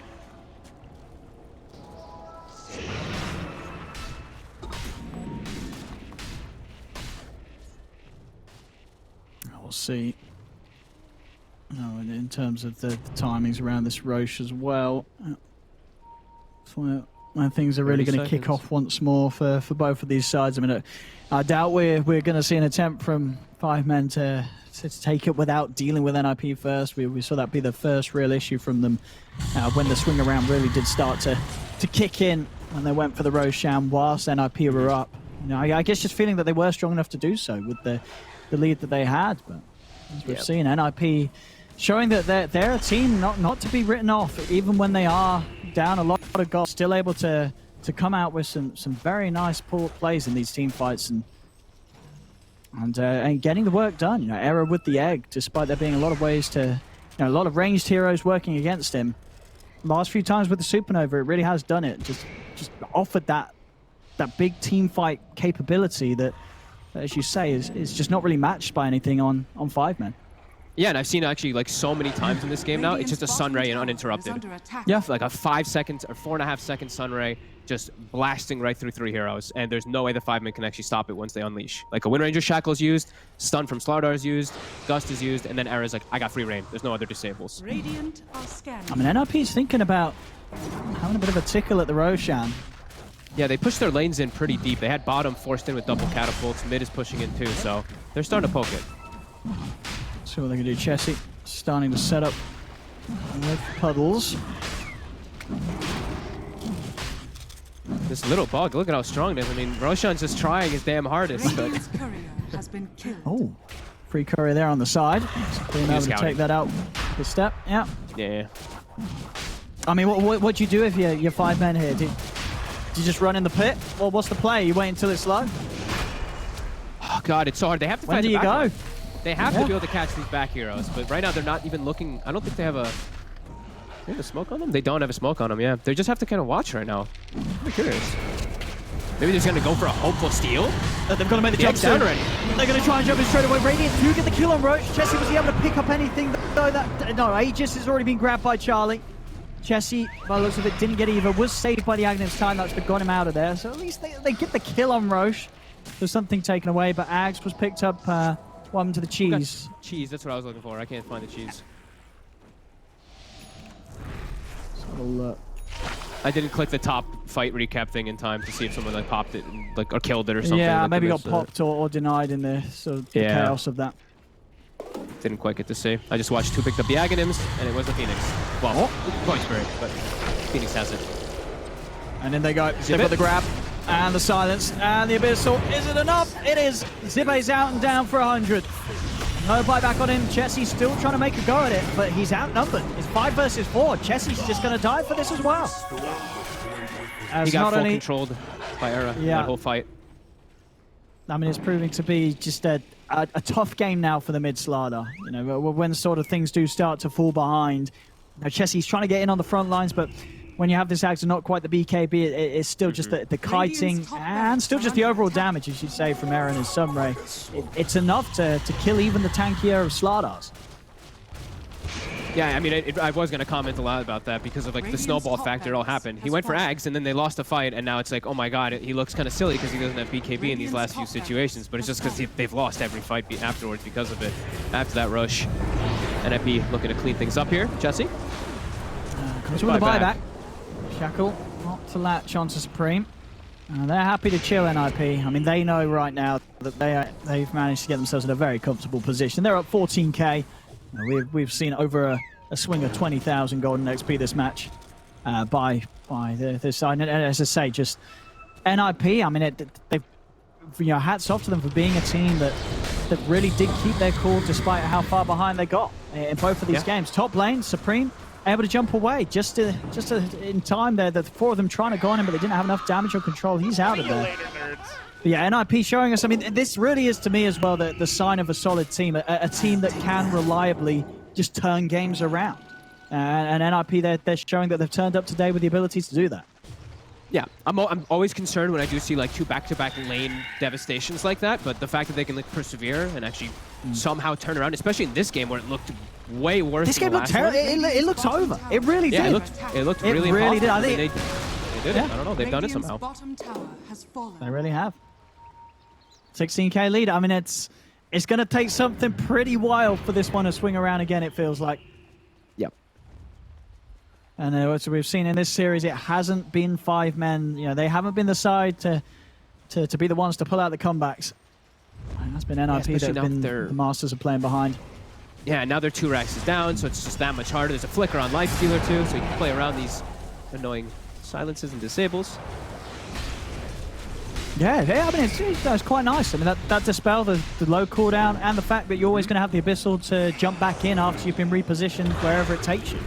We'll see. Oh, and in terms of the timings around this Roche as well, when things are really going to kick off once more for both of these sides. I mean, I doubt we're going to see an attempt from 5 men to take it without dealing with NiP first. We saw that be the first real issue from them when the swing around really did start to kick in when they went for the Roshan whilst NiP were up. You know, I guess just feeling that they were strong enough to do so with the lead that they had. But as we've seen, NiP showing that they're a team not to be written off, even when they are down a lot of gold, still able to come out with some very nice plays in these team fights and getting the work done. You know, Era with the egg, despite there being a lot of ways to, you know, a lot of ranged heroes working against him. Last few times with the Supernova, it really has done it. Just offered that big team fight capability that as you say, is just not really matched by anything on 5 men. Yeah, and I've seen actually like so many times in this game now, it's just a Sunray and uninterrupted. Yeah. Like a 5 second or 4.5 second Sunray just blasting right through 3 heroes, and there's no way the 5 men can actually stop it once they unleash. Like a Wind Ranger Shackle is used, Stun from Slardar is used, Gust is used, and then Era's like, I got free reign. There's no other disables. Radiant are scanning. I mean, NiP's thinking about having a bit of a tickle at the Roshan. Yeah, they pushed their lanes in pretty deep. They had bottom forced in with double catapults. Mid is pushing in too, so they're starting to poke it. See what they can do. Chessie starting to set up with puddles. This little bug, look at how strong it is. I mean, Roshan's just trying his damn hardest. But Radiant's courier has been killed. Oh, free courier there on the side. Being able to scouting. take that out the step. Yeah. yeah. I mean, what do you do if you're 5 men here? Do you just run in the pit? Well, what's the play? You wait until it's low? Oh god, it's so hard. They have to When find do the you back go? line. They have Yeah. to be able to catch these back heroes, but right now they're not even looking. I don't think they have a. They have a smoke on them? They don't have a smoke on them, yeah. They just have to kind of watch right now. I'm curious. Maybe they're just going to go for a hopeful steal? They've got to make the Yeah, jump it's down soon. already. They're going to try and jump in straight away. Radiant do get the kill on Roach. Chessie was he able to pick up anything? No, Aegis has already been grabbed by Charlie. Chessie, by the looks of it, didn't get either. Was saved by the Aghanim's time. That's what got him out of there. So at least they get the kill on Roche. There's something taken away, but Ags was picked up one to the cheese. Cheese, that's what I was looking for. I can't find the cheese. Well, I didn't click the top fight recap thing in time to see if someone like popped it and, like, or killed it or something. yeah, like maybe got this, popped or denied in the sort of the Yeah. chaos of that. Didn't quite get to see. I just watched who picked up the Aghanims, and it was the Phoenix. Well, Point Spirit, but Phoenix has it. And then they go. They've Zip got it. the grab and the silence and the Abyssal. Is it enough? It is. Zibe's out and down for 100. No buyback on him. Chessie's still trying to make a go at it, but he's outnumbered. It's 5 versus 4. Chessie's just going to die for this as well. As He got not full only, controlled by Era Yeah. that whole fight. I mean, it's proving to be just a tough game now for the mid Slardar. You know, when sort of things do start to fall behind. You know, Chessie's trying to get in on the front lines, but when you have this Axe and not quite the BKB, it's still just the kiting and still just the overall damage, as you say, from Era and his Sunray. It's enough to kill even the tankier of Slardars. Yeah, I mean, I was going to comment a lot about that because of like the snowball factor it all happened. He went for Ags and then they lost a fight, and now it's like, oh my god, he looks kind of silly because he doesn't have BKB in these last few situations, but it's just because they've lost every fight afterwards because of it. After that rush, NiP looking to clean things up here. Jesse? Comes with the buyback. Shackle not to latch onto Supreme. They're happy to chill NiP. I mean, they know right now that they've managed to get themselves in a very comfortable position. They're up 14k. We've seen over a swing of 20,000 golden XP this match by this side. And as I say, just NiP, I mean, they've, you know, hats off to them for being a team that really did keep their cool despite how far behind they got in both of these games. Top lane, Supreme, able to jump away just in time there. The 4 of them trying to go on him, but they didn't have enough damage or control. He's out of there. But yeah, NiP showing us, I mean, this really is to me as well the sign of a solid team, a team that can reliably just turn games around. And NiP, they're showing that they've turned up today with the ability to do that. Yeah, I'm always concerned when I do see like 2 back-to-back lane devastations like that, but the fact that they can like persevere and actually somehow turn around, especially in this game where it looked way worse. This than game looked the last terrible. one. It looks over. It really Yeah, did. it looked It really really did. I impossible, think but they did it. I don't know. They've done it Radiant's somehow. bottom tower has fallen. They really have. 16k lead. I mean, it's going to take something pretty wild for this one to swing around again, it feels like. Yep. And as we've seen in this series, it hasn't been 5 men. You know, they haven't been the side to be the ones to pull out the comebacks. And that's been NiP that have been the masters of playing behind. Yeah, now their 2 racks is down, so it's just that much harder. There's a flicker on Life Stealer too, so you can play around these annoying silences and disables. Yeah, I mean, it's quite nice. I mean, that dispel, the low cooldown, and the fact that you're always going to have the Abyssal to jump back in after you've been repositioned wherever it takes you.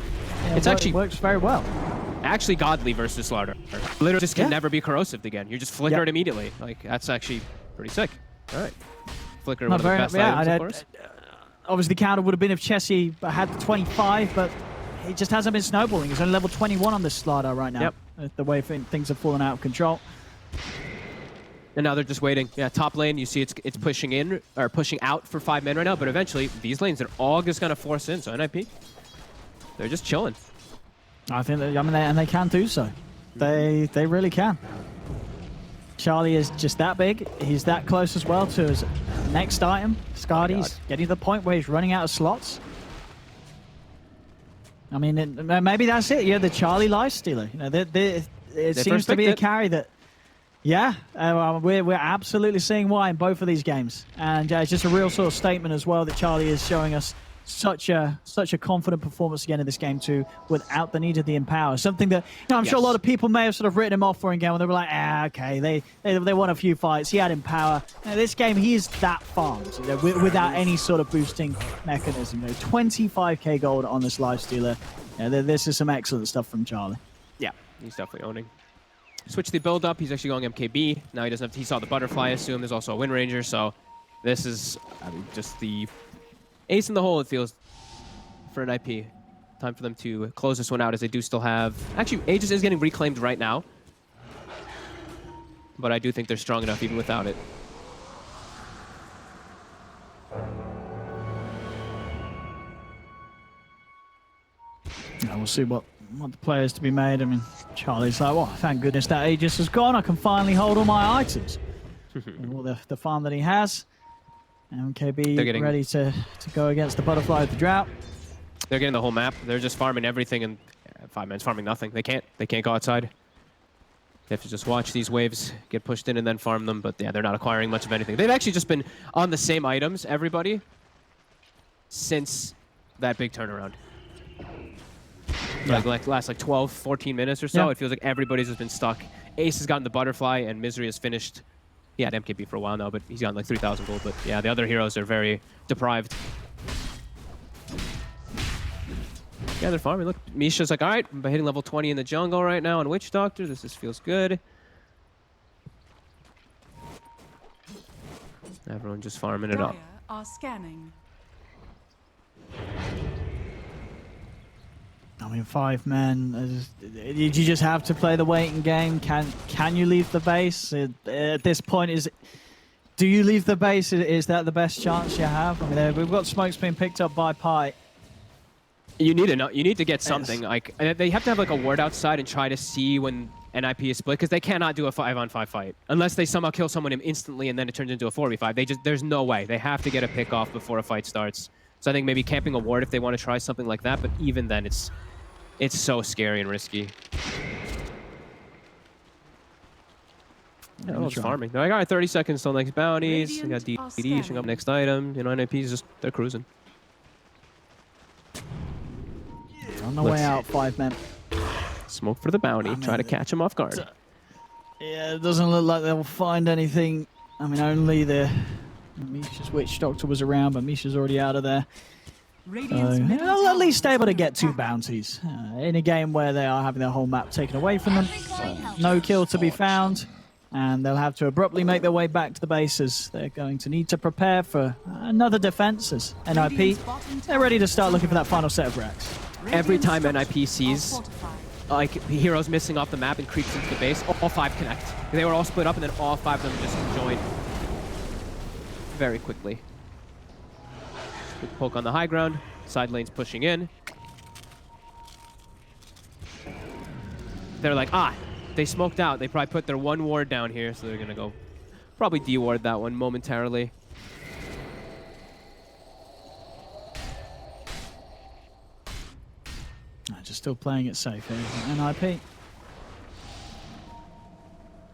It's actually works very well. Actually godly versus Slardar. Literally just can never be corrosive again. You just flicker it immediately. Like, that's actually pretty sick. All right. Flicker, one of the best items, of course. Obviously, the counter would have been if Chessie had the 25, but he just hasn't been snowballing. He's only level 21 on this Slardar right now. The way things have fallen out of control. And now they're just waiting. Yeah, top lane, you see it's pushing in, or pushing out for 5 men right now, but eventually these lanes are all just going to force in. So NiP, they're just chilling. I think that, I mean, and they can do so. They really can. Charlie is just that big. He's that close as well to his next item. Scardy's getting to the point where he's running out of slots. I mean, maybe that's it. Yeah, the Charlie Lifestealer. You know, it seems to be a carry that. Yeah, we're absolutely seeing why in both of these games, and it's just a real sort of statement as well that Charlie is showing us such a confident performance again in this game too, without the need of the empower. Something that, you know, I'm sure a lot of people may have sort of written him off for in game when they were like, okay, they won a few fights. He had empower. Now, this game, he is that farmed, you know, without any sort of boosting mechanism. You know, 25k gold on this Lifestealer. Yeah, this is some excellent stuff from Charlie. Yeah, he's definitely owning. Switch the build up. He's actually going MKB. Now he doesn't have. He saw the butterfly. I assume there's also a Wind Ranger. So this is, I mean, just the ace in the hole. It feels for NiP. Time for them to close this one out, as they do still have. Actually, Aegis is getting reclaimed right now, but I do think they're strong enough even without it. Yeah, we'll see what the players to be made. I mean, Charlie's like, well, thank goodness that Aegis has gone. I can finally hold all my items. All the farm that he has. MKB ready to go against the butterfly with the drought. They're getting the whole map. They're just farming everything, and 5 men's farming nothing. They can't go outside. They have to just watch these waves get pushed in and then farm them. But yeah, they're not acquiring much of anything. They've actually just been on the same items, everybody, since that big turnaround. Yeah. Like last 12, 14 minutes or so, It feels like everybody's just been stuck. Ace has gotten the butterfly, and Misery has finished. He had MKB for a while now, but he's gotten like 3,000 gold. But yeah, the other heroes are very deprived. Yeah, they're farming. Look, Misha's like, all right, I'm hitting level 20 in the jungle right now on Witch Doctor. This just feels good. Everyone just farming it up. Are scanning. I mean, 5 men. Did you just have to play the waiting game? Can you leave the base at this point? Do you leave the base? Is that the best chance you have? I mean, we've got smokes being picked up by Pi. You need to get something. Like, they have to have like a ward outside and try to see when NiP is split, because they cannot do a 5-on-5 fight unless they somehow kill someone instantly and then it turns into a 4v5. There's no way. They have to get a pick off before a fight starts. So I think maybe camping a ward if they want to try something like that. But even then, it's so scary and risky. Yeah, it's farming. They're like, all right, 30 seconds till next bounties. They got DD showing up next item. You know, NiP's just, they're cruising. On the way out, 5 men. Smoke for the bounty. Try to catch him off guard. Yeah, it doesn't look like they'll find anything. I mean, only Misha's Witch Doctor was around, but Misha's already out of there. They'll at least able to get 2 bounties in a game where they are having their whole map taken away from them. No kill to be found, and they'll have to abruptly make their way back to the bases. They're going to need to prepare for another defense as NiP. They're ready to start looking for that final set of racks. Every time NiP sees like heroes missing off the map and creeps into the base, all 5 connect. They were all split up, and then all 5 of them just joined very quickly. Quick poke on the high ground. Side lane's pushing in. They're like, they smoked out. They probably put their 1 ward down here, so they're gonna go probably de-ward that one momentarily. Just still playing it safe here. NiP.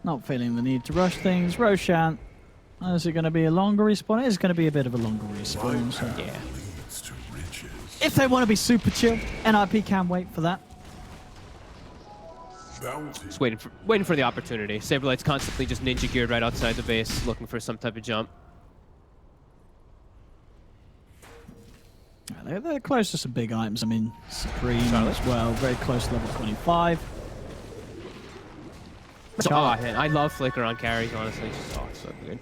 Not feeling the need to rush things. Roshan. Is it going to be a longer respawn? It is going to be a bit of a longer respawn. So. Yeah. If they want to be super chill, NiP can wait for that. Just waiting for the opportunity. Saberlight's constantly just ninja geared right outside the base, looking for some type of jump. They're close to some big items. I mean, Supreme as well, very close to level 25. Man, I love flicker on carries, honestly. It's so good.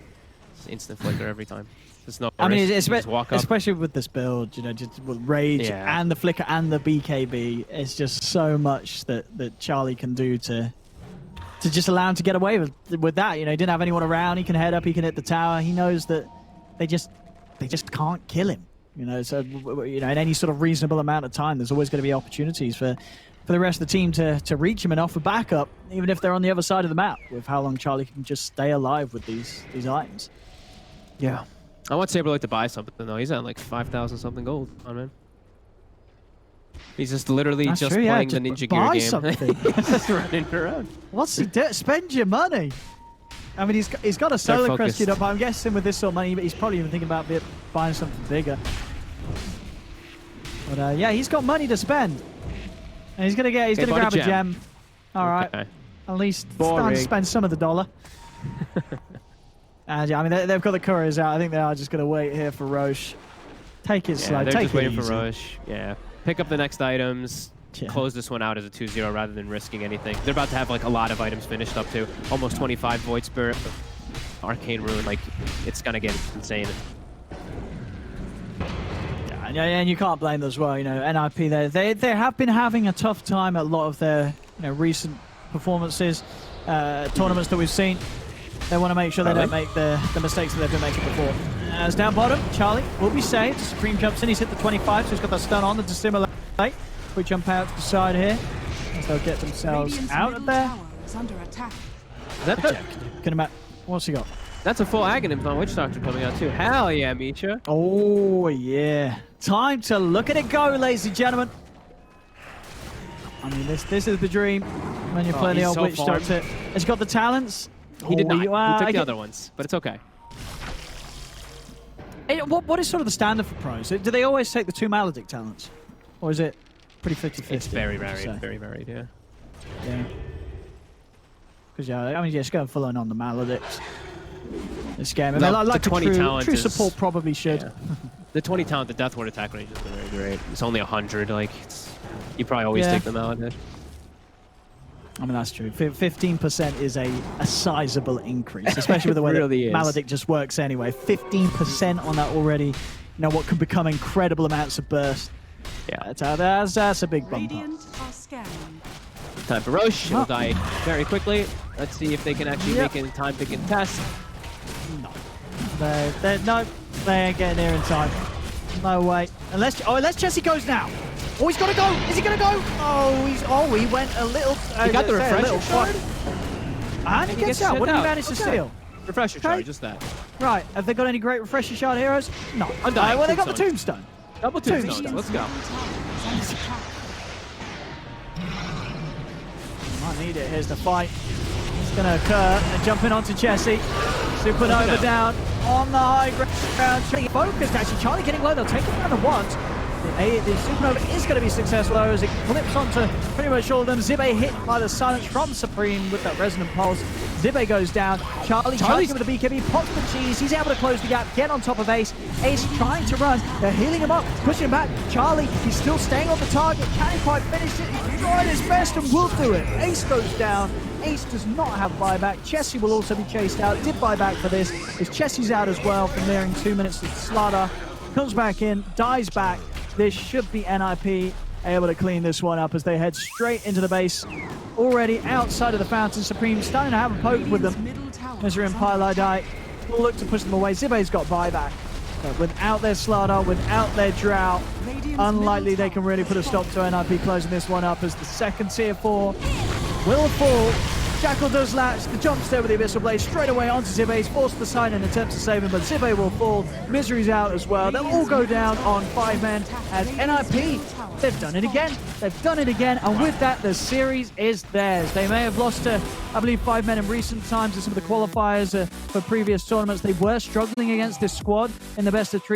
It's instant flicker every time. There's no I mean, walk up. especially with this build, you know, just with Rage and the flicker and the BKB, it's just so much that Charlie can do to to just allow him to get away with that. You know, he didn't have anyone around. He can head up, he can hit the tower. He knows that they just can't kill him. You know, so you know, in any sort of reasonable amount of time, there's always going to be opportunities for the rest of the team to reach him and offer backup, even if they're on the other side of the map. With how long Charlie can just stay alive with these items. Yeah, I want Saber like to buy something though. He's at like 5,000 something gold. Oh man. He's just literally That's just true, yeah, playing just the Ninja buy Gear game. something. Just running around. What's he do? Spend your money. I mean, he's got a solar crest queued up. I'm guessing with this sort of money, but he's probably even thinking about buying something bigger. But yeah, he's got money to spend, and he's gonna grab a gem. All right, at least starting to spend some of the dollar. And yeah, I mean they've got the couriers out. I think they are just gonna wait here for Roche. Take it slow. They're Take just it waiting easy. for Roche. Yeah, pick up the next items. Yeah. Close this one out as a 2-0 rather than risking anything. They're about to have like a lot of items finished up too. Almost 25 Void Spirit, Arcane Rune. Like it's gonna get insane. Yeah, and you can't blame them as well. You know, NiP they have been having a tough time at a lot of their recent performances, tournaments that we've seen. They want to make sure they don't make the mistakes that they've been making before. As down bottom, Charlie will be saved. Supreme jumps in. He's hit the 25, so he's got that stun on to simulate. We jump out to the side here as they'll get themselves Radiant's out of middle there. tower is under attack. Is that the, What's he got? that's a full Aghanim on Witch Doctor coming out too. Hell yeah, Misha. Oh, yeah. Time to look at it go, ladies and gentlemen. I mean, this is the dream when you're playing the old Witch Doctor. Has he got the talents? He did not. He took the other ones, but it's okay. What is sort of the standard for pros? Do they always take the 2 Maledict talents? Or is it pretty 50-50? It's very varied, very varied, yeah. Yeah. Because, yeah, I mean, just going full on the Maledicts. This game. I mean, like the 20 a talent true support probably should. Yeah. The 20 talent, the Death Ward attack range is very great. It's only 100, like, you probably always take them out. I mean, that's true. 15% is a sizable increase, especially with the way really that Maledict just works anyway. 15% on that already, you know, what can become incredible amounts of burst. Yeah. That's a big bump up. Radiant are scanning. Time for Roche. He'll die very quickly. Let's see if they can actually make it in time to contest. No. They ain't getting there in time. No way. Unless Jesse goes now. Oh, he's got to go. Is he going to go? He went a little. He got the refresher shard. And he gets out. What did he manage to steal? Refresher shard, just that. Right. Have they got any great refresher shard heroes? No. Well, they got the tombstone. Double tombstone. Let's go. Might need it. Here's the fight. It's going to occur. They're jumping onto Jesse. Supernova down on the high ground. Focused, actually. Charlie getting low. They'll take it down at once. The Supernova is going to be successful though as it flips onto pretty much all of them. Zibe hit by the silence from Supreme with that resonant pulse. Zibe goes down. Charlie's with the BKB, pops the cheese. He's able to close the gap, get on top of Ace. Ace trying to run. They're healing him up, pushing him back. Charlie, he's still staying on the target. Can he quite finish it? He's trying his best and will do it. Ace goes down. Ace does not have buyback. Chessie will also be chased out. Did buyback for this. As Chessie's out as well for nearing 2 minutes of slaughter. Comes back in, dies back. This should be NiP able to clean this one up as they head straight into the base. Already outside of the fountain, Supreme starting to have a poke with them. Misery and Pylai will look to push them away. Zibe's got buyback. But without their Slardar, without their Drought, unlikely they can really put a stop to NiP closing this one up as the second tier 4 will fall. Jackal does latch, the jumps there with the Abyssal Blade straight away onto Zibe. He's forced the sign and attempts to save him, but Zibe will fall. Misery's out as well. They'll all go down on 5 men as NiP, they've done it again. They've done it again, and with that, the series is theirs. They may have lost to, I believe, 5 men in recent times in some of the qualifiers for previous tournaments. They were struggling against this squad in the best of 3.